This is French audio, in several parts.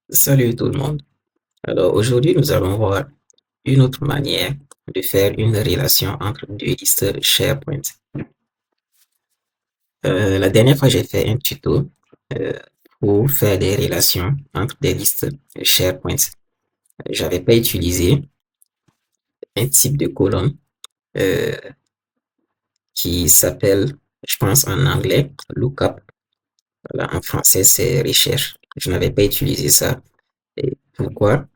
Salut tout le monde. Alors aujourd'hui, nous allons voir une autre manière de faire une relation entre deux listes SharePoint. La dernière fois, j'ai fait un tuto euh, pour faire des relations entre des listes SharePoint. J'avais pas utilisé un type de colonne euh, qui s'appelle, je pense en anglais, lookup. Voilà, en français, c'est recherche. Je n'avais pas utilisé ça. Et pourquoi?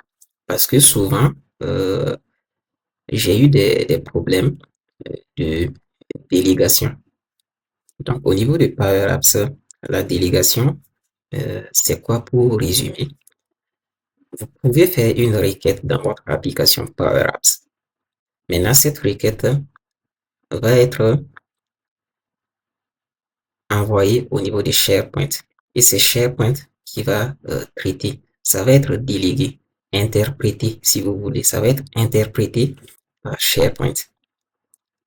Parce que souvent, euh, j'ai eu des problèmes de délégation. Donc, au niveau de Power Apps, la délégation, c'est quoi pour résumer? Vous pouvez faire une requête dans votre application Power Apps. Maintenant, cette requête va être envoyée au niveau de SharePoint. Et c'est SharePoint qui va traiter. Ça va être délégué, interprété, si vous voulez. Ça va être interprété par SharePoint.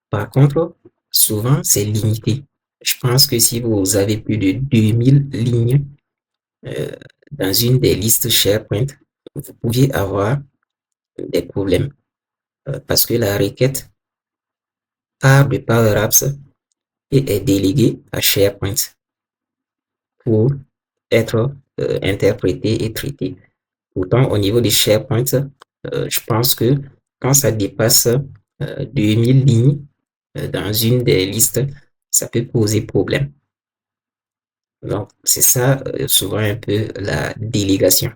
Par contre, souvent, c'est limité. Je pense que si vous avez plus de 2000 lignes euh, dans une des listes SharePoint, vous pouvez avoir des problèmes parce que la requête part de Power Apps et est déléguée à SharePoint pour être interprétée et traitée. Pourtant, au niveau de SharePoint, je pense que quand ça dépasse 2000 lignes dans une des listes, ça peut poser problème. Donc, c'est ça souvent un peu la délégation.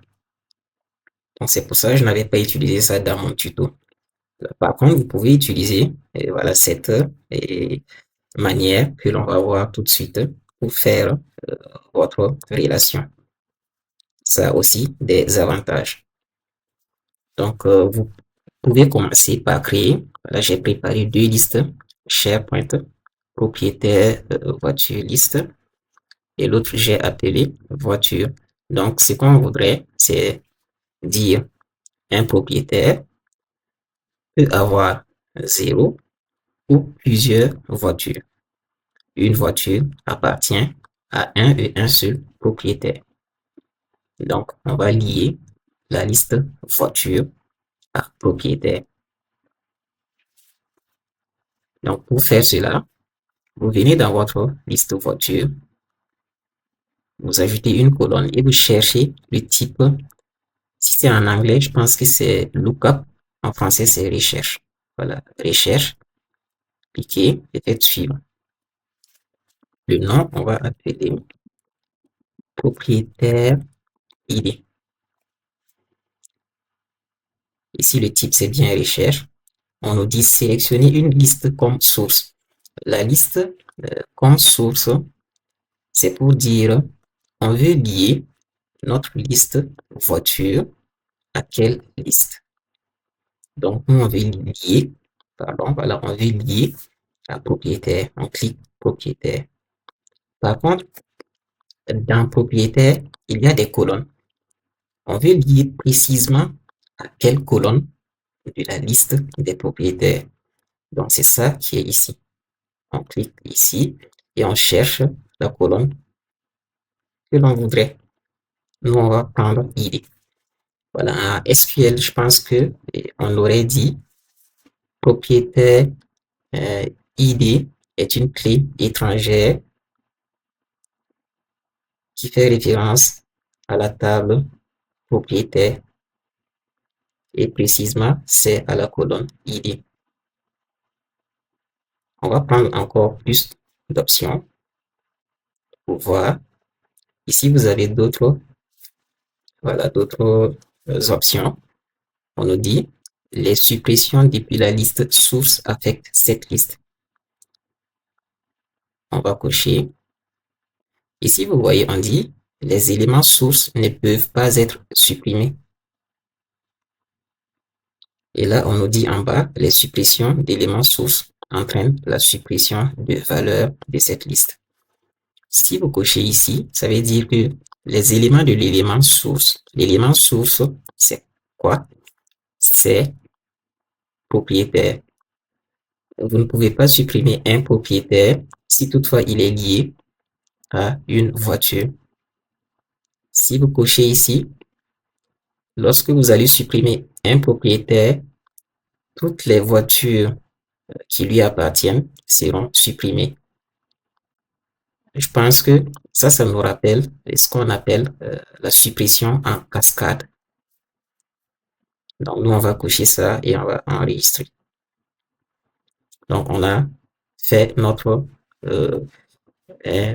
Donc, c'est pour ça que je n'avais pas utilisé ça dans mon tuto. Par contre, vous pouvez utiliser voilà, cette manière que l'on va voir tout de suite pour faire votre relation. Ça a aussi des avantages. Donc, vous pouvez commencer par créer. Là, j'ai préparé deux listes SharePoint, propriétaire, voiture, liste. Et l'autre, j'ai appelé voiture. Donc, ce qu'on voudrait, c'est dire un propriétaire peut avoir 0 ou plusieurs voitures. Une voiture appartient à un et un seul propriétaire. Donc, on va lier la liste voiture à propriétaire. Donc, pour faire cela, vous venez dans votre liste voiture, vous ajoutez une colonne et vous cherchez le type. Si c'est en anglais, je pense que c'est lookup. En français, c'est recherche. Voilà, recherche, cliquez et faites suivre. Le nom, on va appeler propriétaire ID. Ici, le type, c'est bien recherche. On nous dit sélectionner une liste comme source. La liste comme source, c'est pour dire on veut lier notre liste voiture à quelle liste. Donc, nous, on veut lier, pardon, voilà, on veut lier à propriétaire. On clique propriétaire. Par contre, dans propriétaire, il y a des colonnes. On veut lier précisément à quelle colonne de la liste des propriétaires. Donc, c'est ça qui est ici. On clique ici et on cherche la colonne que l'on voudrait. Nous, on va prendre ID. Voilà, en SQL, je pense que on aurait dit propriétaire ID est une clé étrangère qui fait référence à la table propriétaire et précisément c'est à la colonne ID. On va prendre encore plus d'options pour voir. Ici, vous avez d'autres, voilà, d'autres options. On nous dit les suppressions depuis la liste source affectent cette liste. On va cocher. Ici, vous voyez, on dit les éléments sources ne peuvent pas être supprimés. Et là, on nous dit en bas, les suppressions d'éléments sources entraînent la suppression de valeurs de cette liste. Si vous cochez ici, ça veut dire que les éléments de l'élément source, c'est quoi? C'est propriétaire. Vous ne pouvez pas supprimer un propriétaire si toutefois il est lié à une voiture. Si vous cochez ici, lorsque vous allez supprimer un propriétaire, toutes les voitures qui lui appartiennent seront supprimées. Je pense que ça nous rappelle ce qu'on appelle la suppression en cascade. Donc, nous, on va cocher ça et on va enregistrer. Donc, on a fait notre, euh,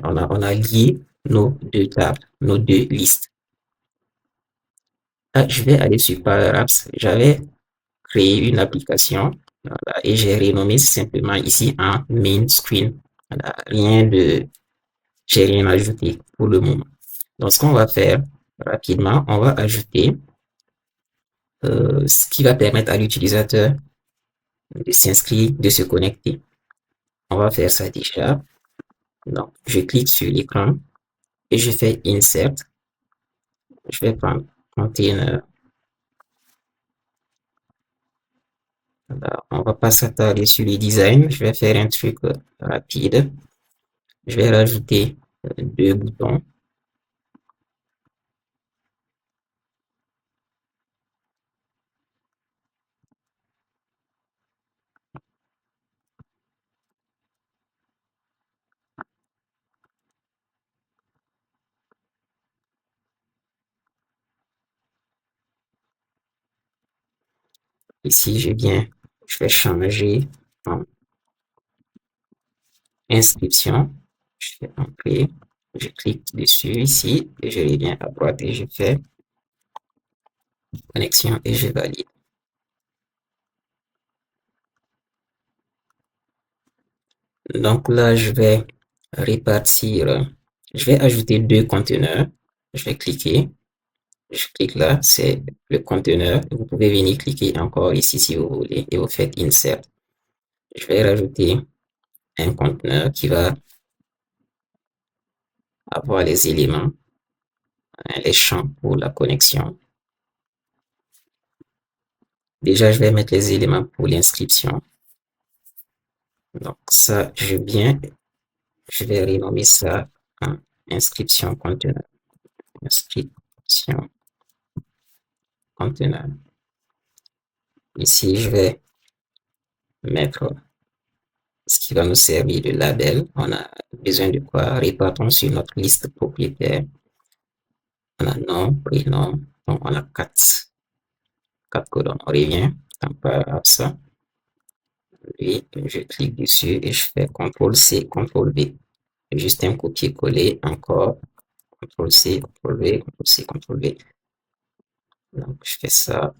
on a lié nos deux tables, nos deux listes. Ah, je vais aller sur Power Apps. J'avais créé une application voilà, et j'ai renommé simplement ici en main screen. Voilà, j'ai rien ajouté pour le moment. Donc, ce qu'on va faire rapidement, on va ajouter ce qui va permettre à l'utilisateur de s'inscrire, de se connecter. On va faire ça déjà. Donc, je clique sur l'écran et je fais Insert. Je vais prendre Container. On va pas s'attarder sur le design. Je vais faire un truc rapide. Je vais rajouter deux boutons. Ici, je vais changer en inscription. Je fais entrer. Je clique dessus ici et je reviens à droite et je fais connexion et je valide. Donc là, je vais répartir, je vais ajouter deux conteneurs. Je vais cliquer. Je clique là, c'est le conteneur. Vous pouvez venir cliquer encore ici si vous voulez et vous faites Insert. Je vais rajouter un conteneur qui va avoir les éléments, les champs pour la connexion. Déjà, je vais mettre les éléments pour l'inscription. Donc ça, je vais renommer ça en inscription conteneur. Inscription conteneur. Ici, je vais mettre ce qui va nous servir de label. On a besoin de quoi? Répartons sur notre liste propriétaire. On a nom, prénom. Donc, on a quatre colonnes. On revient à ça. Et je clique dessus et je fais CTRL-C, CTRL-V. Juste un copier-coller encore. CTRL-C, CTRL-V, CTRL-C, CTRL-V. Donc, je fais ça.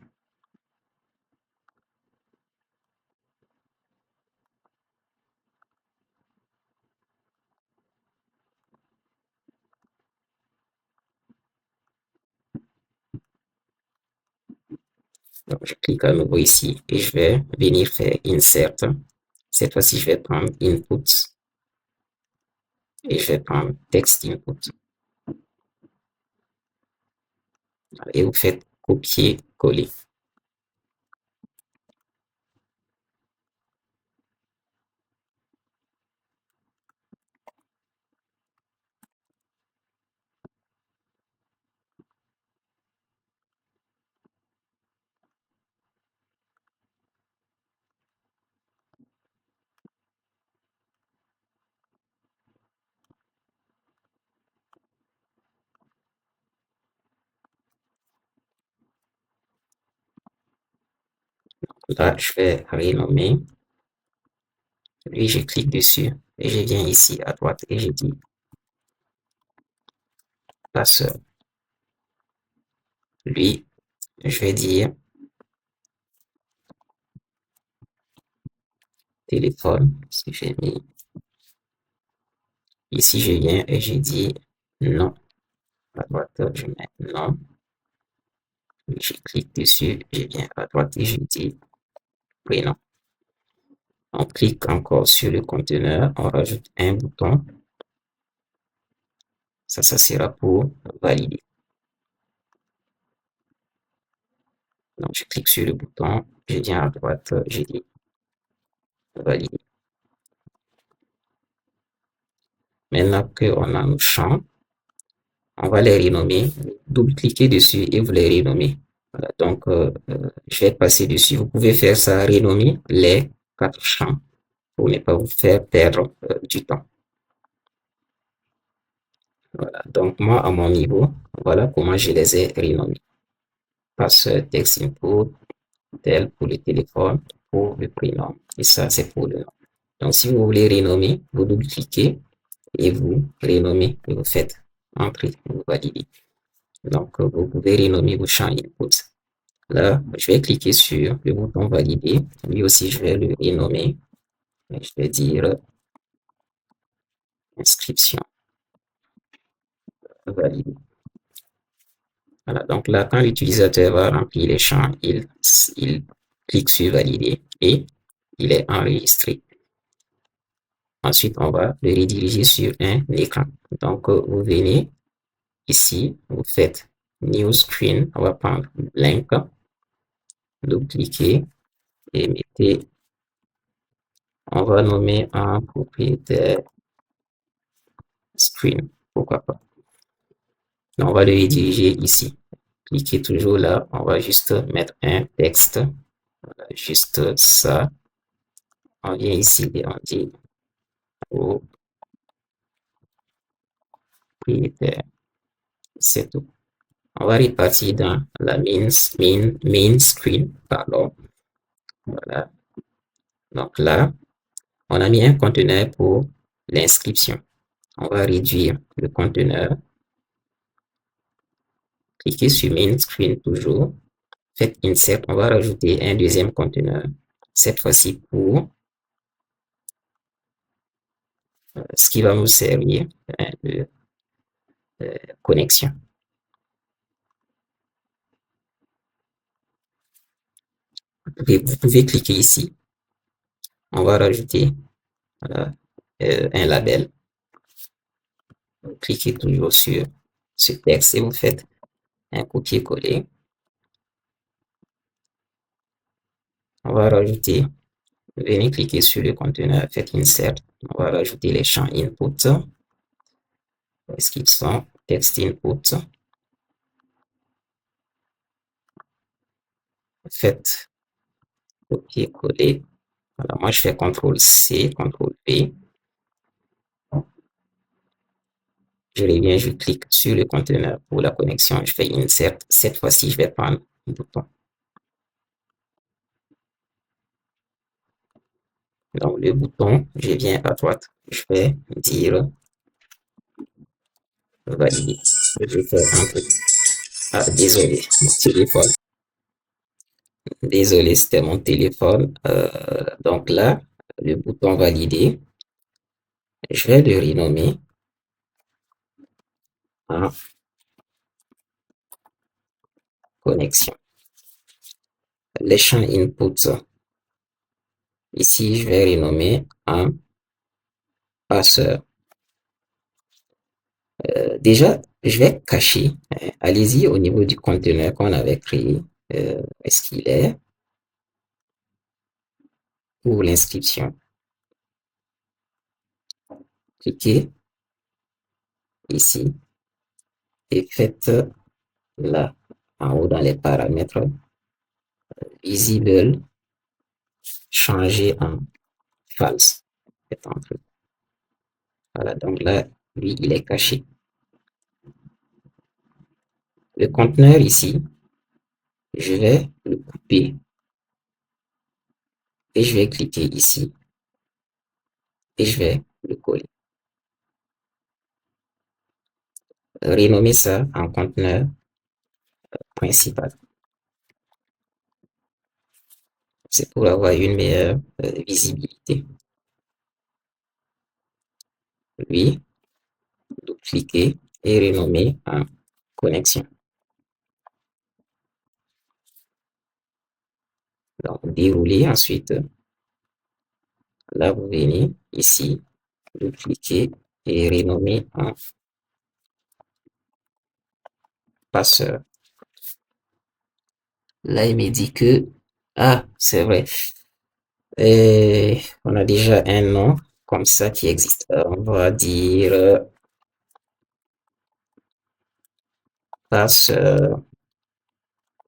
Donc, je clique à nouveau ici et je vais venir faire Insert. Cette fois-ci, je vais prendre Input et je vais prendre Text Input. Et vous faites copier-coller. Là, je vais renommer. Lui, je clique dessus et je viens ici à droite et je dis passeur. Lui, je vais dire téléphone, ce que j'ai mis. Ici, je viens et je dis non. À droite, je mets non. Je clique dessus, je viens à droite et je dis prénom. On clique encore sur le conteneur, on rajoute un bouton. Ça sera pour valider. Donc, je clique sur le bouton, je viens à droite, je dis valider. Maintenant qu'on a nos champs, on va les renommer. Double-cliquez dessus et vous les renommez. Donc, je vais passer dessus. Vous pouvez faire ça, renommer les 4 champs pour ne pas vous faire perdre du temps. Voilà. Donc, moi, à mon niveau, voilà comment je les ai renommés. Password, text input, tel pour le téléphone, pour le prénom. Et ça, c'est pour le nom. Donc, si vous voulez renommer, vous double-cliquez et vous renommez, et vous faites entrer, vous validez. Donc, vous pouvez renommer vos champs input. Là, je vais cliquer sur le bouton valider. Lui aussi, je vais le renommer. Je vais dire inscription validée. Voilà, donc là, quand l'utilisateur va remplir les champs, il clique sur valider et il est enregistré. Ensuite, on va le rediriger sur un écran. Donc, vous venez ici, vous faites New Screen, on va prendre Link, double-cliquez et mettez, on va nommer un propriétaire Screen, pourquoi pas. Donc, on va le rediriger ici. Cliquez toujours là, on va juste mettre un texte, voilà, juste ça. On vient ici et on dit propriétaire, c'est tout. On va repartir dans la main screen, pardon. Voilà. Donc là, on a mis un conteneur pour l'inscription. On va réduire le conteneur. Cliquez sur main screen toujours. Faites insert. On va rajouter un deuxième conteneur. Cette fois-ci pour ce qui va nous servir de connexion. Vous pouvez cliquer ici. On va rajouter voilà, un label. Vous cliquez toujours sur ce texte et vous faites un copier-coller. On va rajouter, venez cliquer sur le conteneur, faites insert. On va rajouter les champs input. Est-ce qu'ils sont text input? Faites copier-coller. Voilà, moi je fais CTRL-C, CTRL-V. Je reviens, je clique sur le conteneur pour la connexion. Je fais insert. Cette fois-ci, je vais prendre un bouton. Donc, le bouton, je viens à droite. Je vais dire valider. Je vais faire un truc. Ah, désolé, mon téléphone. Désolé, c'était mon téléphone. Donc là, le bouton valider, je vais le renommer en connexion. Les champs input, ici, je vais renommer en passeur. Déjà, je vais cacher. Allez-y au niveau du conteneur qu'on avait créé. Est-ce qu'il est pour l'inscription? Cliquez ici et faites là, en haut dans les paramètres, visible, changer en false. Voilà, donc là, lui, il est caché. Le conteneur ici, je vais le couper et je vais cliquer ici et je vais le coller. Renommer ça en conteneur principal. C'est pour avoir une meilleure visibilité. Lui, double-cliquer et renommer en connexion. Donc, dérouler ensuite. Là, vous venez ici, double-cliquer et renommer en passeur. Là, il me dit que, ah, c'est vrai. Et on a déjà un nom comme ça qui existe. On va dire passeur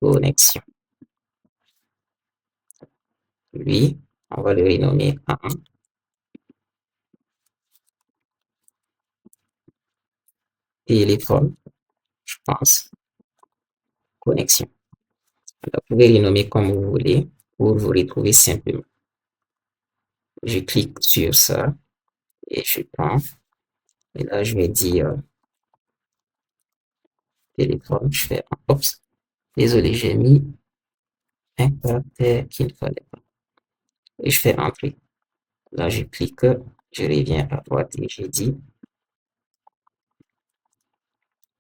connexion. Lui, on va le renommer en téléphone, je pense, connexion. Alors, vous pouvez les nommer comme vous voulez pour vous retrouver simplement. Je clique sur ça et je prends. Et là, je vais dire téléphone. Je fais un oups. Désolé, j'ai mis un caractère qu'il ne fallait pas. Et je fais entrer. Là, je clique, je reviens à droite et j'ai dit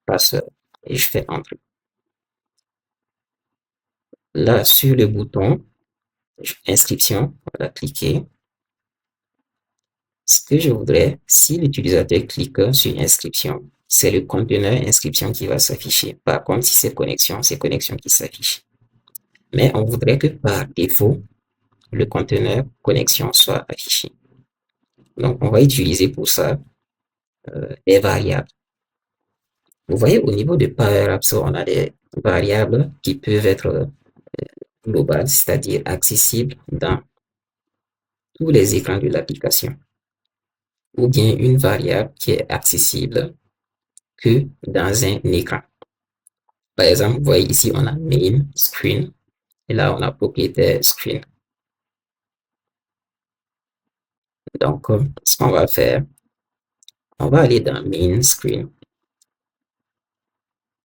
passeur. Et je fais entrer. Là, sur le bouton inscription, on va cliquer. Ce que je voudrais, si l'utilisateur clique sur inscription, c'est le conteneur inscription qui va s'afficher. Par contre, si c'est connexion qui s'affiche. Mais on voudrait que par défaut, le conteneur connexion soit affiché. Donc, on va utiliser pour ça des variables. Vous voyez, au niveau de Power Apps, on a des variables qui peuvent être globales, c'est-à-dire accessibles dans tous les écrans de l'application. Ou bien une variable qui est accessible que dans un écran. Par exemple, vous voyez ici, on a main screen et là, on a propriétaire screen. Donc, ce qu'on va faire, on va aller dans main screen,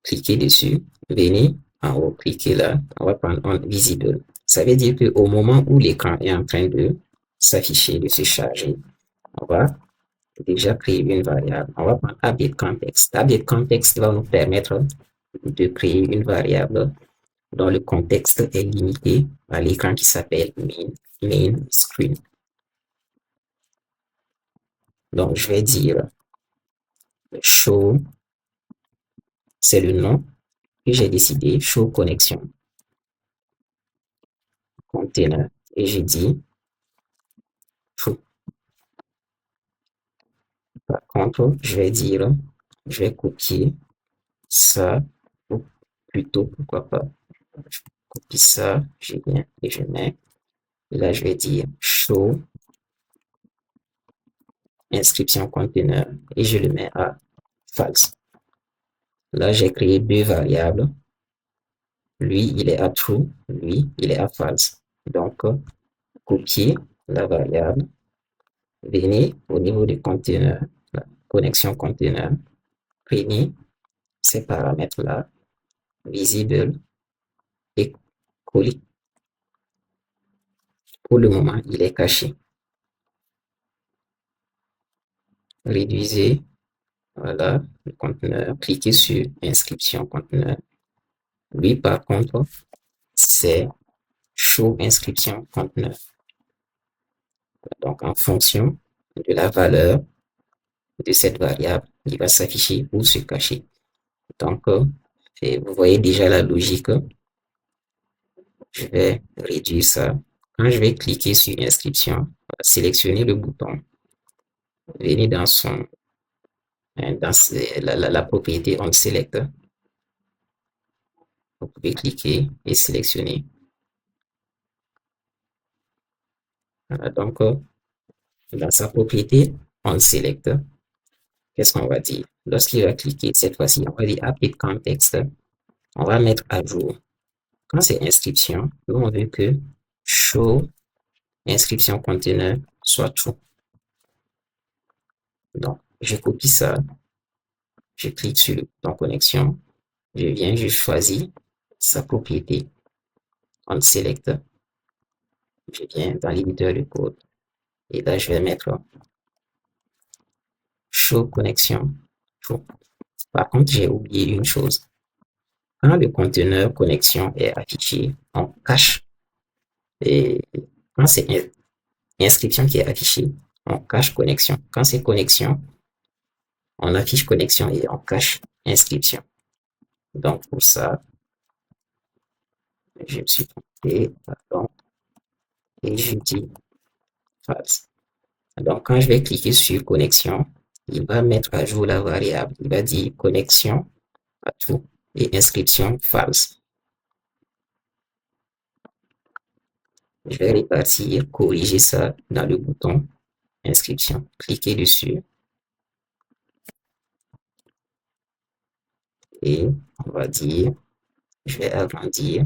cliquer dessus, venir en haut, cliquer là, on va prendre on visible. Ça veut dire qu'au moment où l'écran est en train de s'afficher, de se charger, on va déjà créer une variable. On va prendre update context. Update context va nous permettre de créer une variable dont le contexte est limité à l'écran qui s'appelle main screen. Donc, je vais dire show, c'est le nom que j'ai décidé, show connexion container, et j'ai dit true. Par contre, je vais dire, je vais copier ça, ou plutôt, pourquoi pas, je copie ça, je viens et je mets, et là, je vais dire show inscription container, et je le mets à false. Là, j'ai créé deux variables. Lui, il est à true, lui, il est à false. Donc, copier la variable, venez au niveau du conteneur, la connexion conteneur, prenez ces paramètres-là, visible et coller. Pour le moment, il est caché. Réduisez, voilà, le conteneur, cliquez sur inscription conteneur. Lui, par contre, c'est show inscription conteneur. Donc, en fonction de la valeur de cette variable, il va s'afficher ou se cacher. Donc, vous voyez déjà la logique. Je vais réduire ça. Quand je vais cliquer sur inscription, sélectionner le bouton, venir dans la propriété on select. Vous pouvez cliquer et sélectionner. Voilà, donc, dans sa propriété on select, qu'est-ce qu'on va dire? Lorsqu'il va cliquer, cette fois-ci, on va dire update context. On va mettre à jour. Quand c'est inscription, nous on veut que show inscription conteneur soit true. Donc, je copie ça, je clique sur le bouton connexion, je viens, je choisis sa propriété, on select, je viens dans l'éditeur de code et là je vais mettre show connexion true. Par contre, j'ai oublié une chose. Quand le conteneur connexion est affiché, on cache. Et quand c'est inscription qui est affichée, on cache connexion. Quand c'est connexion, on affiche connexion et on cache inscription. Donc pour ça, je me suis trompé, pardon, et je dis false. Donc quand je vais cliquer sur connexion, il va mettre à jour la variable. Il va dire connexion à true et inscription false. Je vais répartir, corriger ça dans le bouton inscription. Cliquez dessus et on va dire, je vais agrandir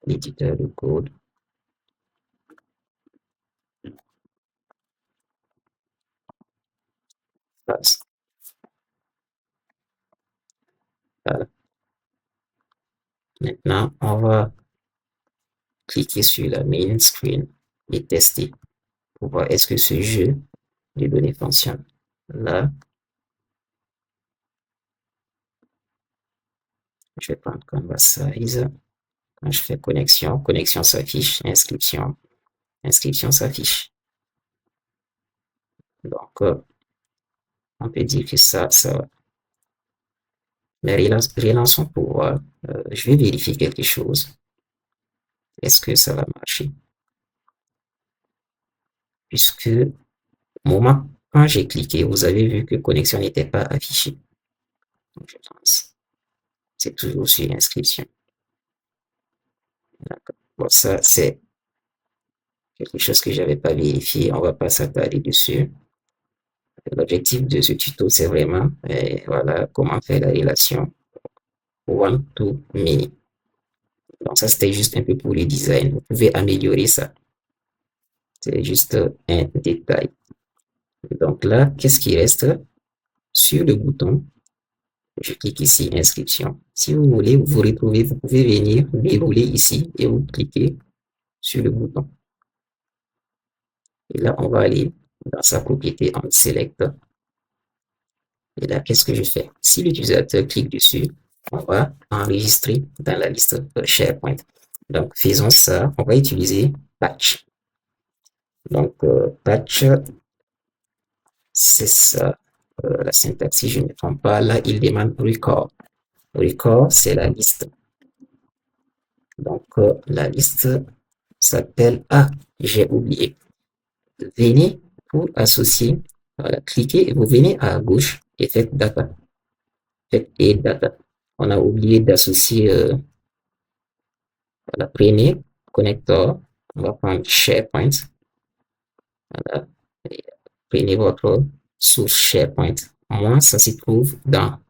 l'éditeur de code. Voilà. Maintenant, on va cliquer sur la main screen et tester pour voir est-ce que ce jeu de données fonctionne. Là, je vais prendre Canvas Size. Quand je fais connexion, connexion s'affiche, inscription, inscription s'affiche. Donc, on peut dire que ça va. Mais relançons pour voir. Je vais vérifier quelque chose. Est-ce que ça va marcher? Puisque au moment quand j'ai cliqué, vous avez vu que connexion n'était pas affichée. Donc, je lance. C'est toujours sur inscription. D'accord. Bon, ça, c'est quelque chose que j'avais pas vérifié. On va pas s'attarder dessus. L'objectif de ce tuto, c'est vraiment, voilà, comment faire la relation one to many. Donc, ça, c'était juste un peu pour le design. Vous pouvez améliorer ça. C'est juste un détail. Donc là, qu'est-ce qui reste? Sur le bouton, je clique ici, inscription. Si vous voulez vous retrouver, vous pouvez venir dérouler ici et vous cliquez sur le bouton. Et là, on va aller dans sa propriété en select. Et là, qu'est-ce que je fais? Si l'utilisateur clique dessus, on va enregistrer dans la liste SharePoint. Donc, faisons ça. On va utiliser patch. Donc, patch, c'est ça. La syntaxe, si je ne me trompe pas, là, il demande record. Record, c'est la liste. Donc, la liste s'appelle... Ah, j'ai oublié. Venez pour associer. Voilà, cliquez et vous venez à gauche et faites data. Faites et data. On a oublié d'associer... voilà, prenez connector. On va prendre SharePoint. Voilà. Et prenez votre source SharePoint. Moi, ça se trouve dans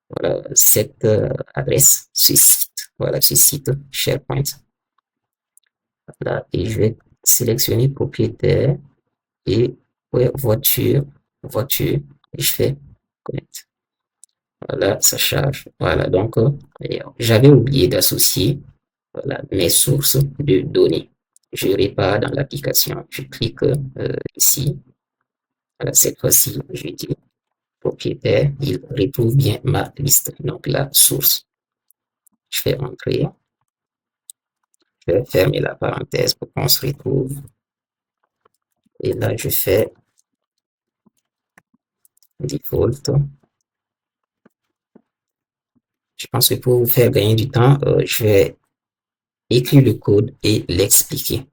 voilà, cette adresse, ce site. Voilà, ce site SharePoint. Voilà, et je vais sélectionner propriétaire et ouais, voiture, voiture, et je fais connect. Voilà, ça charge. Voilà, donc j'avais oublié d'associer voilà, mes sources de données. Je répare dans l'application, je clique ici. Voilà, cette fois-ci, je dis propriétaire, il retrouve bien ma liste. Donc la source, je fais entrer. Je vais fermer la parenthèse pour qu'on se retrouve. Et là, je fais default. Je pense que pour vous faire gagner du temps, je vais écrire le code et l'expliquer.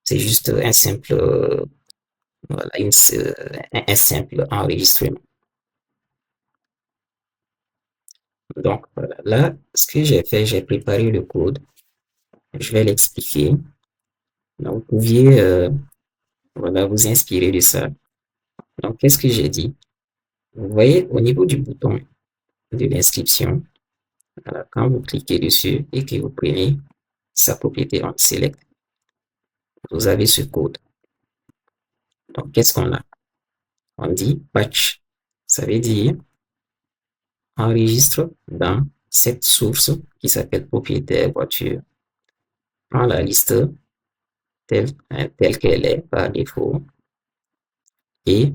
C'est juste un simple, voilà, un simple enregistrement. Donc, voilà, là, ce que j'ai fait, j'ai préparé le code. Je vais l'expliquer. Donc, vous pouviez, voilà, vous inspirer de ça. Donc, qu'est-ce que j'ai dit? Vous voyez, au niveau du bouton de l'inscription, voilà, quand vous cliquez dessus et que vous prenez sa propriété en select, vous avez ce code. Donc, qu'est-ce qu'on a? On dit patch. Ça veut dire enregistre dans cette source qui s'appelle propriétaire voiture. Prends la liste telle qu'elle est par défaut et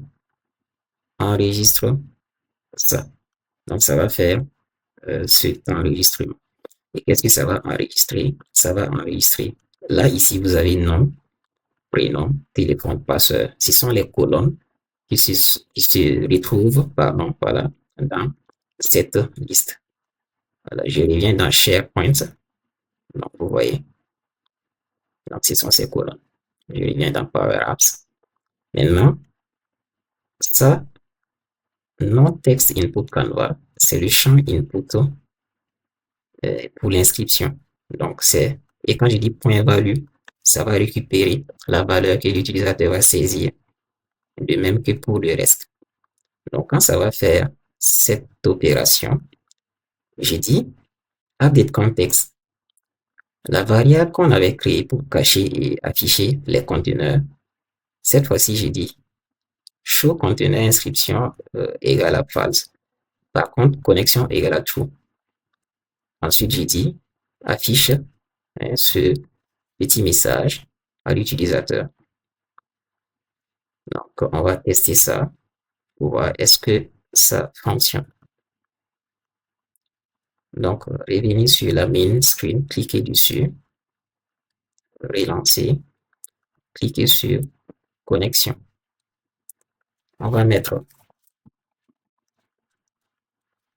enregistre ça. Donc, ça va faire cet enregistrement. Et qu'est-ce que ça va enregistrer? Ça va enregistrer. Là, ici, vous avez nom, prénom, téléphone, passeur. Ce sont les colonnes qui se retrouvent pardon, voilà, dans cette liste. Voilà, je reviens dans SharePoint. Donc, vous voyez. Donc, ce sont ces colonnes. Je reviens dans Power Apps. Maintenant, ça, non text input Canva, c'est le champ input pour l'inscription. Donc, c'est Et quand je dis point value, ça va récupérer la valeur que l'utilisateur va saisir, de même que pour le reste. Donc, quand ça va faire cette opération, j'ai dit update context. La variable qu'on avait créée pour cacher et afficher les conteneurs, cette fois-ci, j'ai dit show conteneur inscription égale à false. Par contre, connexion égale à true. Ensuite, j'ai dit affiche ce petit message à l'utilisateur. Donc, on va tester ça pour voir est-ce que ça fonctionne. Donc, revenir sur la main screen, cliquez dessus, relancer, cliquez sur connexion. On va mettre,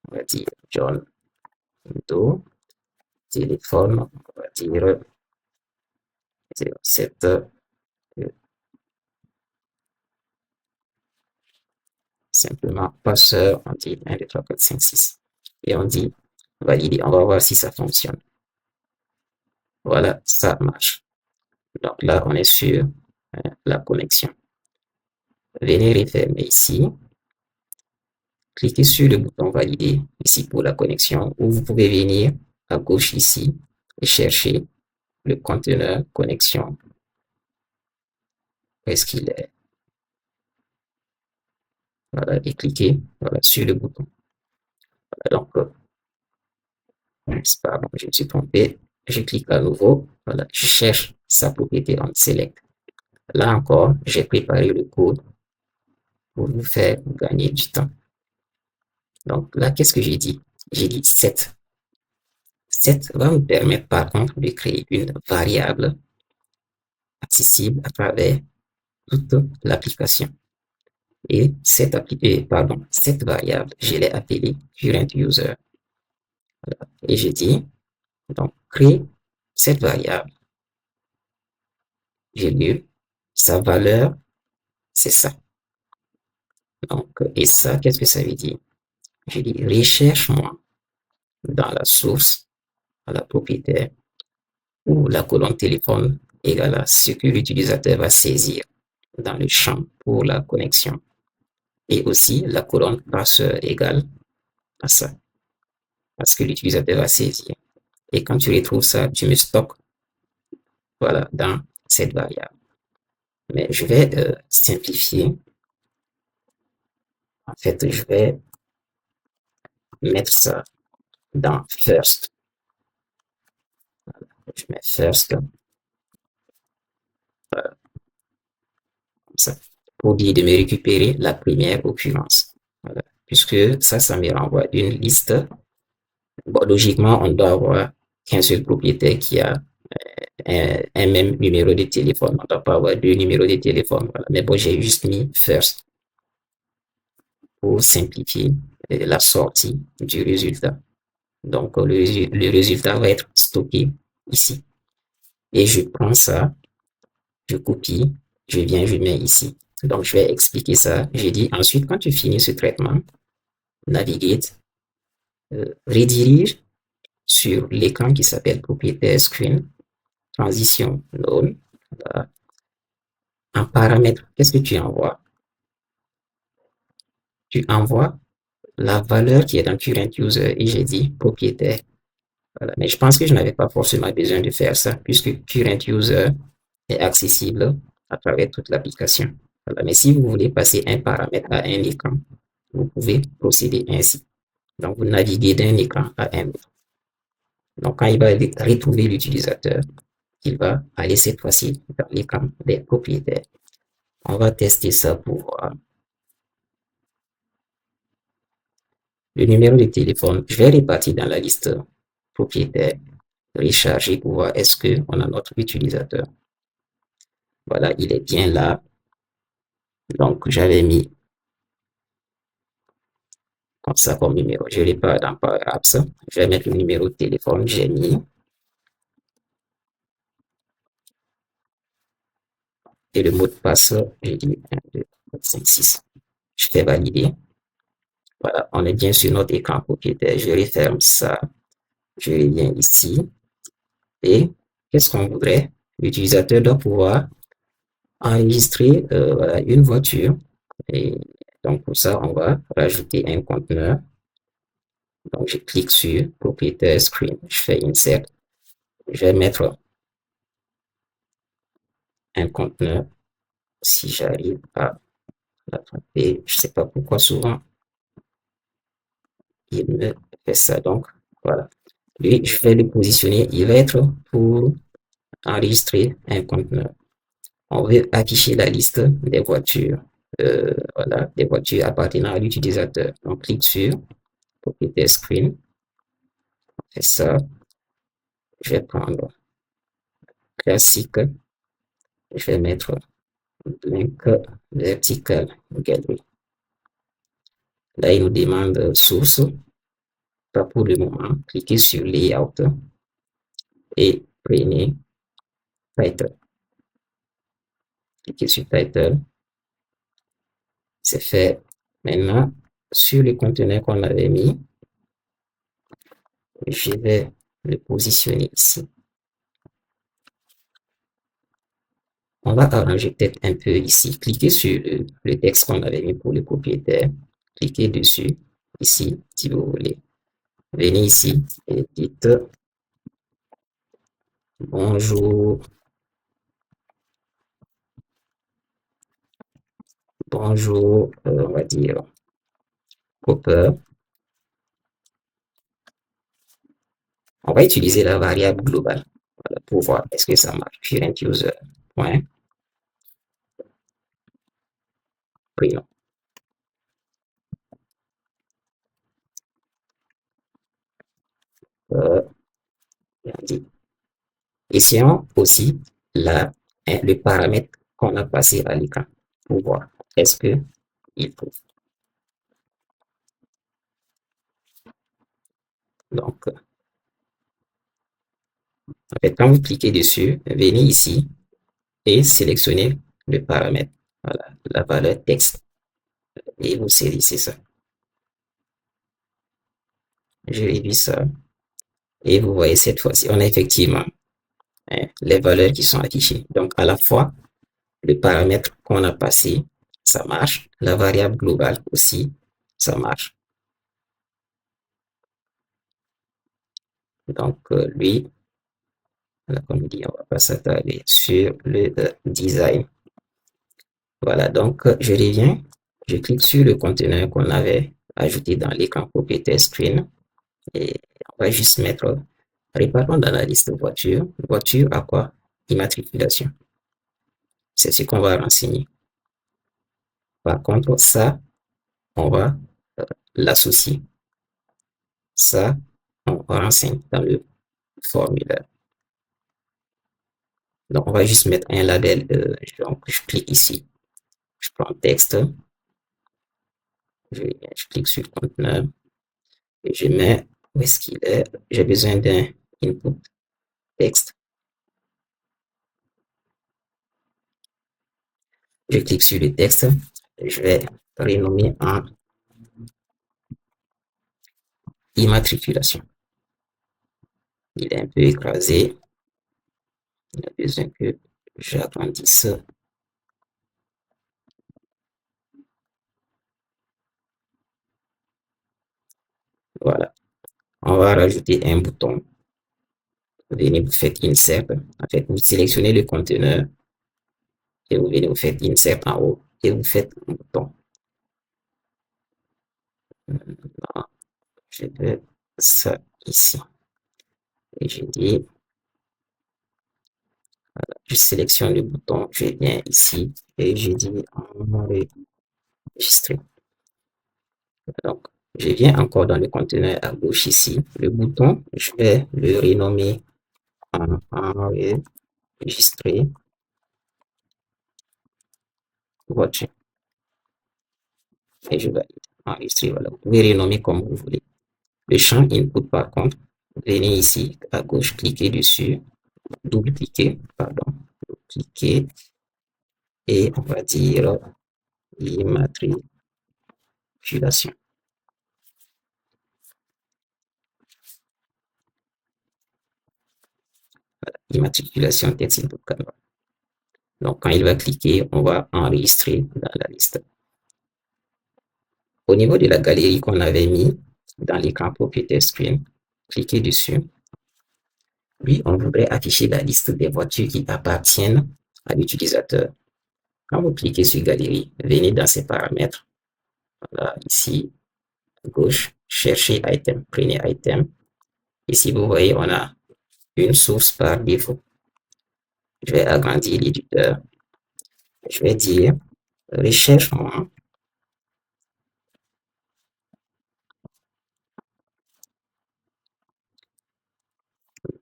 on va dire John Doe, téléphone, on va dire 07 simplement passeur, on dit 1, 2, 3, 4, 5, 6. Et on dit valider. On va voir si ça fonctionne. Voilà, ça marche. Donc là, on est sur la connexion. Venez refermer ici. Cliquez sur le bouton valider ici pour la connexion, ou vous pouvez venir à gauche ici et chercher le conteneur connexion. Où est-ce qu'il est? Voilà, et cliquez voilà, sur le bouton. Voilà, donc, pardon, je me suis trompé. Je clique à nouveau. Voilà, je cherche sa propriété en select. Là encore, j'ai préparé le code pour vous faire gagner du temps. Donc là, qu'est-ce que j'ai dit? J'ai dit set. Set va me permettre par contre de créer une variable accessible à travers toute l'application. Et cette variable, je l'ai appelée current user. Voilà. Et j'ai dit, donc, créer cette variable. J'ai lu, sa valeur, c'est ça. Donc, et ça, qu'est-ce que ça veut dire? Je dis, recherche-moi dans la source, à la propriétaire, ou la colonne téléphone égale à ce que l'utilisateur va saisir dans le champ pour la connexion. Et aussi la colonne passeur égale à ça, à ce que l'utilisateur va saisir. Et quand tu retrouves ça, tu me stockes voilà, dans cette variable. Mais je vais simplifier. En fait, je vais mettre ça dans first. Voilà. Je mets first comme ça pour dire de me récupérer la première occurrence. Voilà. Puisque ça me renvoie une liste. Bon, logiquement, on doit avoir qu'un seul propriétaire qui a un même numéro de téléphone. On ne doit pas avoir deux numéros de téléphone. Voilà. Mais bon, j'ai juste mis first pour simplifier la sortie du résultat. Donc, le résultat va être stocké ici. Et je prends ça, je copie, je viens, je mets ici. Donc, je vais expliquer ça. J'ai dit ensuite, quand tu finis ce traitement, navigate, redirige sur l'écran qui s'appelle propriétaire screen, transition none. Voilà. En paramètre, qu'est-ce que tu envoies? Tu envoies la valeur qui est dans current user et j'ai dit propriétaire. Voilà. Mais je pense que je n'avais pas forcément besoin de faire ça puisque current user est accessible à travers toute l'application. Voilà. Mais si vous voulez passer un paramètre à un écran, vous pouvez procéder ainsi. Donc, vous naviguez d'un écran à un autre. Donc, quand il va retrouver l'utilisateur, il va aller cette fois-ci dans l'écran des propriétaires. On va tester ça pour voir. Le numéro de téléphone, je vais répartir dans la liste propriétaire, recharger pour voir est-ce qu'on a notre utilisateur. Voilà, il est bien là. Donc, j'avais mis comme ça comme numéro. Je l'ai pas dans Power Apps. Je vais mettre le numéro de téléphone. J'ai mis. Et le mot de passe, j'ai dit 1, 2, 3, 5, 6. Je fais valider. Voilà, on est bien sur notre écran propriétaire. Je referme ça. Je reviens ici. Et qu'est-ce qu'on voudrait? L'utilisateur doit pouvoir enregistrer voilà, une voiture. Et donc, pour ça, on va rajouter un conteneur. Donc, je clique sur propriétaire screen, je fais insert. Je vais mettre un conteneur si j'arrive à l'attraper. Je ne sais pas pourquoi souvent il me fait ça. Donc, voilà. Lui, je vais le positionner. Il va être pour enregistrer un conteneur. On veut afficher la liste des voitures. Voilà, des voitures appartenant à l'utilisateur. On clique sur propriétaire screen. On fait ça. Je vais prendre classique. Je vais mettre link vertical gallery. Là, il nous demande source. Pas pour le moment. Cliquez sur layout et prenez title. Cliquez sur title. C'est fait. Maintenant, sur le conteneur qu'on avait mis, je vais le positionner ici. On va arranger peut-être un peu ici. Cliquez sur le texte qu'on avait mis pour le propriétaire. Cliquez dessus, ici, si vous voulez. Venez ici et dites bonjour. Bonjour, on va dire Copper. On va utiliser la variable globale voilà, pour voir est-ce que ça marche. Current user, point, prénom. Euh, Essayons aussi le paramètre qu'on a passé à l'écran pour voir est-ce que il trouve. Donc, en fait, quand vous cliquez dessus, venez ici et sélectionnez le paramètre, voilà, la valeur texte, et vous saisissez ça. Je réduis ça, et vous voyez cette fois-ci, on a effectivement les valeurs qui sont affichées. Donc, à la fois, le paramètre qu'on a passé, ça marche, la variable globale aussi, ça marche. Donc, lui, comme dit, on va pas s'attarder sur le design. Voilà, donc je reviens, je clique sur le conteneur qu'on avait ajouté dans l'écran propriétaire screen et on va juste mettre, réparons dans la liste voiture. Voiture à quoi? Immatriculation. C'est ce qu'on va renseigner. Par contre, ça, on va l'associer. Ça, on renseigne dans le formulaire. Donc, on va juste mettre un label. Donc, je clique ici. Je prends texte. Je clique sur conteneur. Et je mets où est-ce qu'il est. J'ai besoin d'un input texte. Je clique sur le texte. Je vais renommer en immatriculation. Il est un peu écrasé. Il a besoin que j'agrandisse. Voilà. On va rajouter un bouton. Vous venez, vous faites insert. En fait, vous sélectionnez le conteneur et vous venez, vous faites insert en haut et vous faites un bouton. Maintenant, je vais ça ici. Et je dis, voilà, je sélectionne le bouton, je viens ici et je dis enregistrer. Donc, je viens encore dans le conteneur à gauche ici. Le bouton, je vais le renommer en enregistrer voiture. Et je vais enregistrer. Voilà. Vous pouvez renommer comme vous voulez. Le champ input, par contre, venez ici à gauche, cliquez dessus, double-cliquez, pardon, cliquez et on va dire immatriculation. immatriculation test input Canva. Donc, quand il va cliquer, on va enregistrer dans la liste. Au niveau de la galerie qu'on avait mis dans l'écran propriétaire screen, cliquez dessus. Puis, on voudrait afficher la liste des voitures qui appartiennent à l'utilisateur. Quand vous cliquez sur galerie, venez dans ces paramètres. Voilà, ici, à gauche, cherchez item, prenez item. Ici, vous voyez, on a une source par défaut. Je vais agrandir l'éditeur. Je vais dire recherche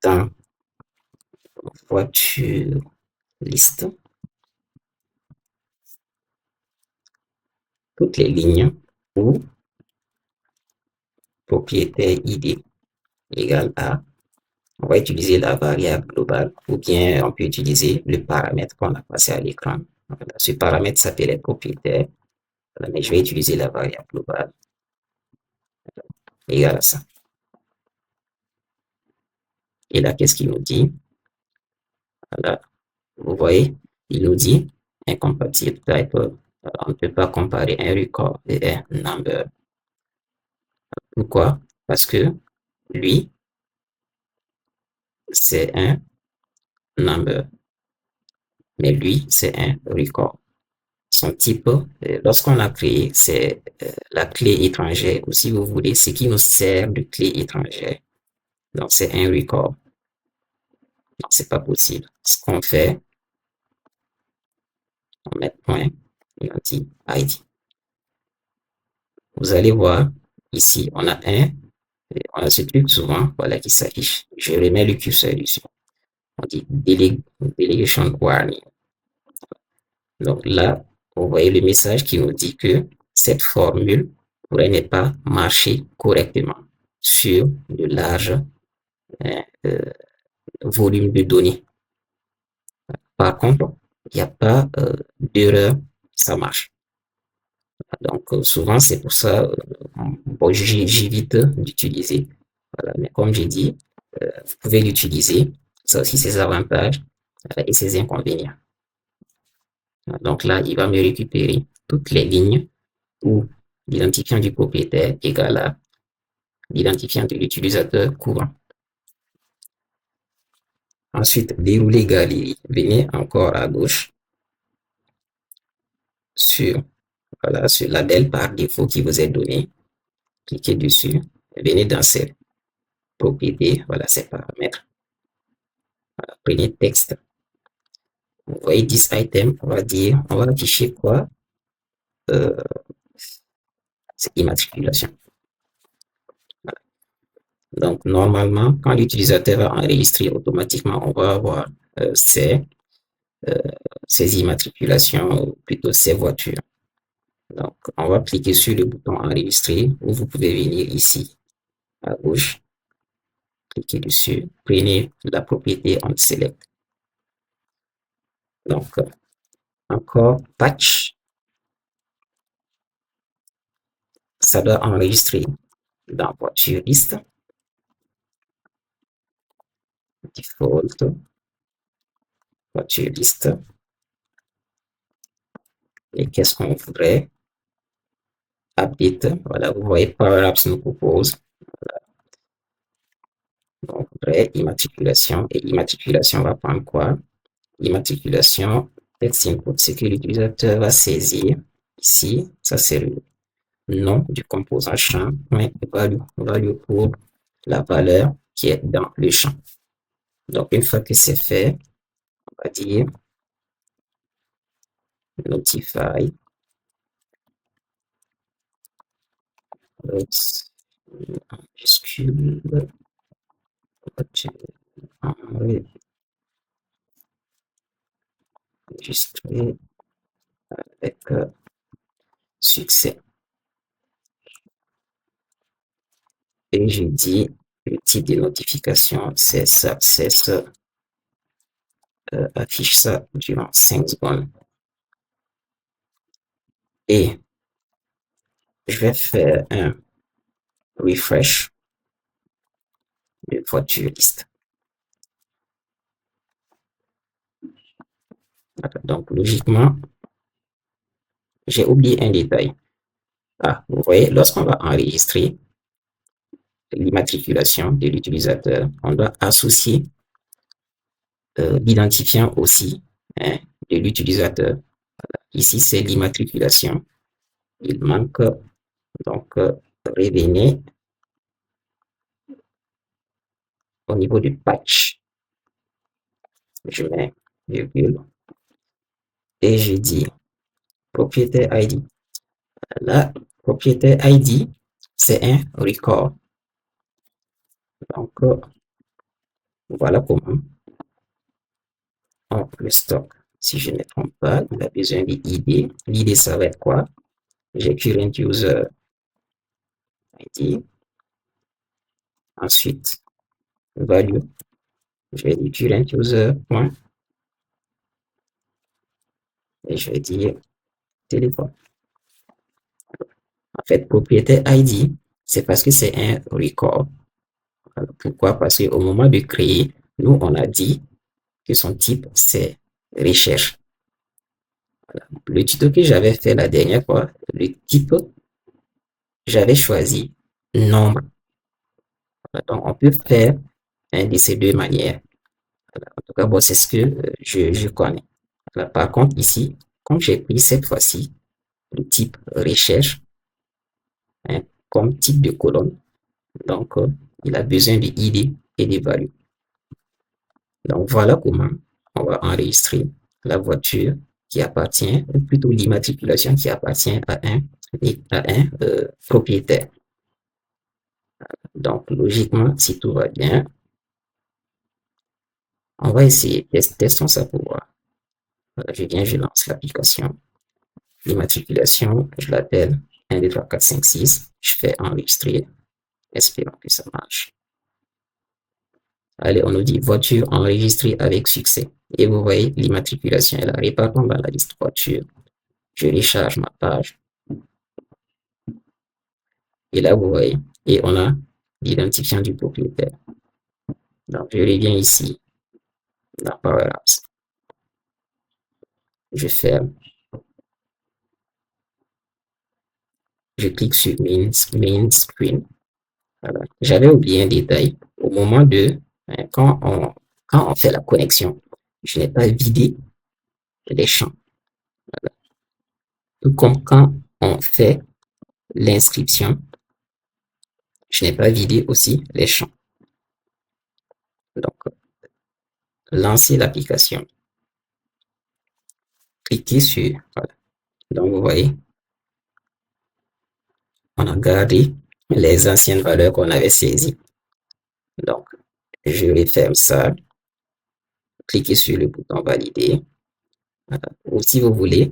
dans voiture liste toutes les lignes où propriétaire ID égale à, on va utiliser la variable globale ou bien on peut utiliser le paramètre qu'on a passé à l'écran. Ce paramètre s'appelait propriétaire, mais je vais utiliser la variable globale égale à ça. Et là, qu'est-ce qu'il nous dit? Voilà, vous voyez, il nous dit incompatible type. On ne peut pas comparer un record et un number. Pourquoi? Parce que lui, c'est un number, mais lui, c'est un record. Son type, lorsqu'on a créé, c'est la clé étrangère, ou si vous voulez, ce qui nous sert de clé étrangère. Donc, c'est un record. Non, c'est pas possible. Ce qu'on fait, on met point et on dit ID. Vous allez voir, ici, on a on a ce truc souvent, voilà, qui s'affiche. Je remets le curseur dessus. On dit delegation warning. Donc là, vous voyez le message qui nous dit que cette formule pourrait ne pas marcher correctement sur de larges volumes de données. Par contre, il n'y a pas d'erreur, ça marche. Donc souvent, c'est pour ça, bon, j'évite d'utiliser. Voilà. Mais comme j'ai dit, vous pouvez l'utiliser. Ça aussi ses avantages et ses inconvénients. Donc là, il va me récupérer toutes les lignes où l'identifiant du propriétaire égale à l'identifiant de l'utilisateur courant. Ensuite, dérouler galerie. Venez encore à gauche sur, voilà, sur la label par défaut qui vous est donné. Cliquez dessus. Venez dans ces propriétés, voilà ces paramètres. Voilà, prenez texte. Vous voyez this item, on va dire, on va afficher quoi? C'est immatriculation. Voilà. Donc, normalement, quand l'utilisateur va enregistrer automatiquement, on va avoir ces immatriculations, ou plutôt ces voitures. Donc, on va cliquer sur le bouton enregistrer ou vous pouvez venir ici à gauche, cliquez dessus, prenez la propriété on select. Donc, encore patch, ça doit enregistrer dans voiture liste, default, voiture liste. Et qu'est-ce qu'on voudrait? Update, voilà, vous voyez, Power Apps nous propose. Voilà. Donc, on voudrait immatriculation, et immatriculation va prendre quoi? Immatriculation, text input, ce que l'utilisateur va saisir. Ici, ça c'est le nom du composant champ, mais value pour la valeur qui est dans le champ. Donc, une fois que c'est fait, on va dire notify majuscule enregistré avec succès. Et je dis le type de notification, c'est ça, affiche ça durant 5 secondes. Et je vais faire un refresh de voiture liste. Donc, logiquement, j'ai oublié un détail. Ah, vous voyez, lorsqu'on va enregistrer l'immatriculation de l'utilisateur, on doit associer l'identifiant aussi, hein, de l'utilisateur. Ici, c'est l'immatriculation. Il manque donc revenez au niveau du patch. Je mets virgule et je dis propriétaire ID. Là, propriétaire ID, c'est un record. Donc, voilà comment on le stocke. Si je ne me trompe pas, il a besoin de ID. L'ID, ça va être quoi? J'ai current user ID. Ensuite, value. Je vais dire current user point et je vais dire téléphone. En fait, propriétaire ID, c'est parce que c'est un record. Alors, pourquoi? Parce qu'au moment de créer, nous, on a dit que son type, c'est recherche. Voilà. Le tuto que j'avais fait la dernière fois, le type, j'avais choisi nombre. Voilà. Donc, on peut faire de ces deux manières. Voilà. En tout cas, bon, c'est ce que je connais. Voilà. Par contre, ici, comme j'ai pris cette fois-ci le type recherche, hein, comme type de colonne, donc il a besoin de ID et de value. Donc voilà comment on va enregistrer la voiture qui appartient, ou plutôt l'immatriculation qui appartient à un propriétaire. Donc logiquement, si tout va bien, on va essayer, testons ça pour voir. Voilà, je lance l'application. L'immatriculation, je l'appelle 1, 2, 3, 4, 5, 6. Je fais enregistrer, espérons que ça marche. Allez, on nous dit voiture enregistrée avec succès. Et vous voyez, l'immatriculation est là. Repartons dans la liste voiture. Je recharge ma page. Et là, vous voyez, et on a l'identifiant du propriétaire. Donc, je reviens ici dans Power Apps. Je ferme. Je clique sur Main Screen. Voilà. J'avais oublié un détail. Au moment de, quand on fait la connexion, je n'ai pas vidé les champs. Voilà. Tout comme quand on fait l'inscription, je n'ai pas vidé aussi les champs. Donc, lancer l'application. Cliquez sur, voilà. Donc, vous voyez, on a gardé les anciennes valeurs qu'on avait saisies. Donc, je referme ça. Cliquez sur le bouton valider. Voilà. Ou si vous voulez,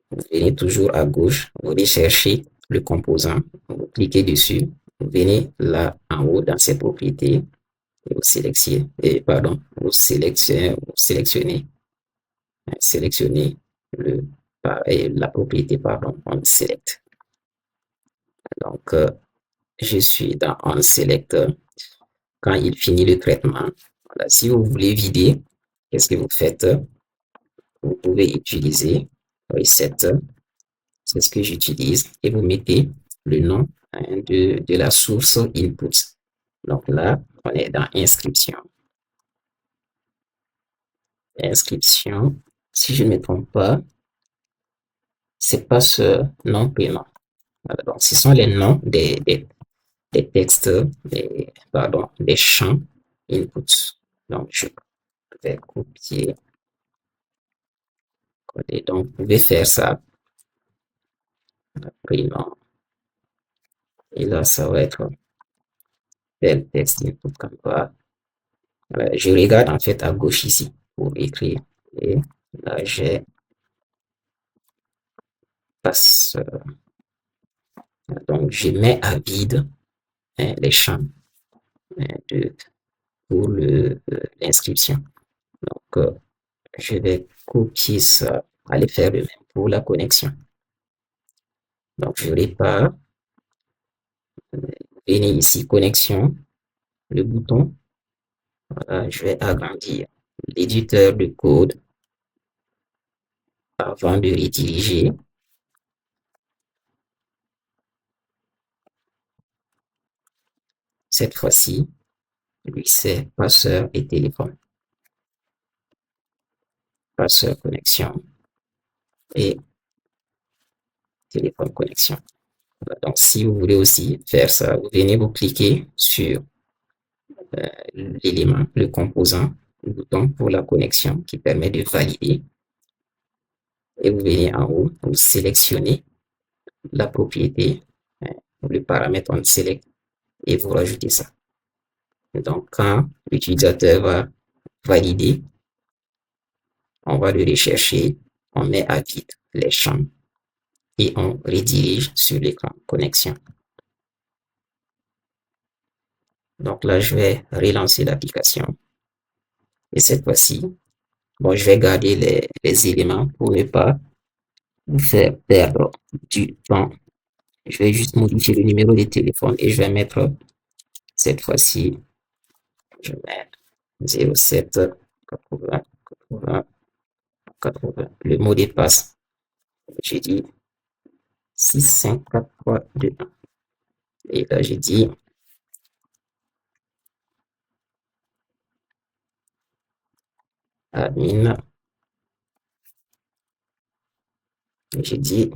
vous venez toujours à gauche, vous allez chercher le composant, vous cliquez dessus, vous venez là en haut dans ses propriétés, et vous sélectionnez, sélectionnez la propriété, on select. Donc, je suis dans on select. Quand il finit le traitement, voilà. Si vous voulez vider, qu'est-ce que vous faites? Vous pouvez utiliser reset, c'est ce que j'utilise, et vous mettez le nom, hein, de la source input. Donc là, on est dans inscription. Inscription, si je ne me trompe pas, c'est pas ce nom prénom. Voilà, donc ce sont les noms des textes, des champs inputs. Donc je vais copier, coller. Donc vous pouvez faire ça. Prénom. Et là, ça va être tel texte input Canva. Voilà, je regarde en fait à gauche ici pour écrire. Et là, j'ai passe. Donc, je mets à vide, hein, les champs, hein, pour l'inscription. Donc, je vais copier ça, aller faire le même pour la connexion. Donc, je répare. Venez ici, connexion, le bouton. Voilà, je vais agrandir l'éditeur de code. avant de rediriger. Cette fois-ci, lui, c'est passeur et téléphone. Passeur connexion et téléphone connexion. Voilà. Donc, si vous voulez aussi faire ça, vous venez vous cliquer sur l'élément, le composant, le bouton pour la connexion qui permet de valider. Et vous venez en haut, vous sélectionnez la propriété, le paramètre on select et vous rajoutez ça. Donc, quand l'utilisateur va valider, on va le rechercher, on met à vide les champs et on redirige sur l'écran connexion. Donc là, je vais relancer l'application. Et cette fois-ci, bon, je vais garder les éléments pour ne pas vous faire perdre du temps. Je vais juste modifier le numéro de téléphone et je vais mettre cette fois-ci, je mets 07 80 80 80. Le mot de passe, j'ai dit 6 5 4 3 2 1. Et là, j'ai dit admin. J'ai dit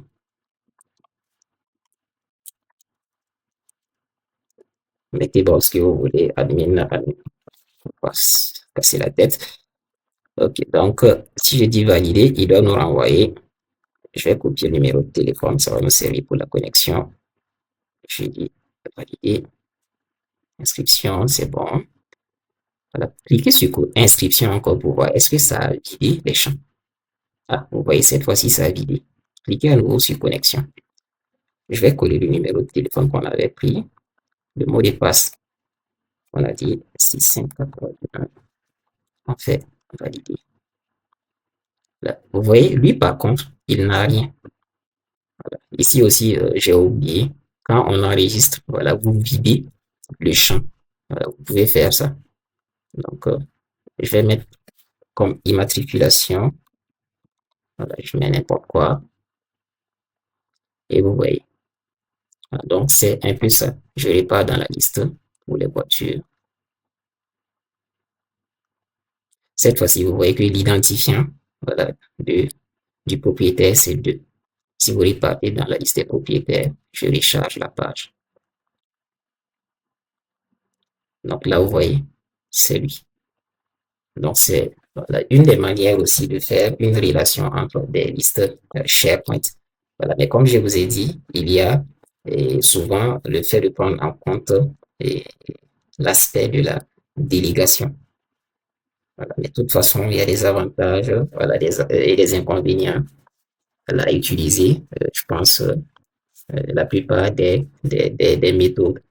mettez bon ce que vous voulez, admin, admin. On va se casser la tête. Ok, donc si je dis valider, il doit nous renvoyer. Je vais copier le numéro de téléphone, ça va nous servir pour la connexion. Je dis valider. Inscription, c'est bon. Voilà. Cliquez sur inscription encore pour voir est-ce que ça a vidé les champs. Ah, vous voyez, cette fois-ci, ça a vidé. Cliquez à nouveau sur connexion. Je vais coller le numéro de téléphone qu'on avait pris. Le mot de passe, on a dit 6581. On fait valider. Là, vous voyez, lui, par contre, il n'a rien. Voilà. Ici aussi, j'ai oublié. Quand on enregistre, voilà, vous videz le champ. Voilà, vous pouvez faire ça. Donc, je vais mettre comme immatriculation. Voilà, je mets n'importe quoi. Et vous voyez. Voilà, donc, c'est un peu ça. Je ne l'ai pas dans la liste pour les voitures. Cette fois-ci, vous voyez que l'identifiant, voilà, du propriétaire, c'est 2. Si vous repartez dans la liste des propriétaires, je recharge la page. Donc là, vous voyez, c'est lui. Donc, c'est voilà, une des manières aussi de faire une relation entre des listes SharePoint. Voilà. Mais comme je vous ai dit, il y a souvent le fait de prendre en compte l'aspect de la délégation. Voilà. Mais de toute façon, il y a des avantages voilà, et des inconvénients à utiliser. Je pense la plupart des méthodes.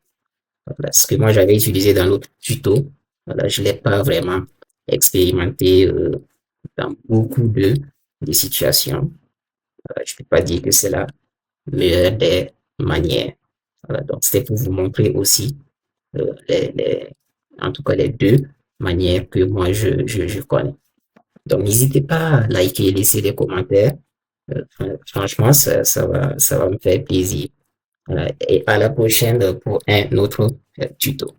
Voilà. Ce que moi j'avais utilisé dans l'autre tuto, voilà, je ne l'ai pas vraiment expérimenté dans beaucoup de situations. Voilà, je ne peux pas dire que c'est la meilleure des manières. Voilà, donc, c'était pour vous montrer aussi en tout cas les deux manières que moi je connais. Donc, n'hésitez pas à liker, laisser des commentaires. Franchement, ça va me faire plaisir. Voilà, et à la prochaine pour un autre tuto.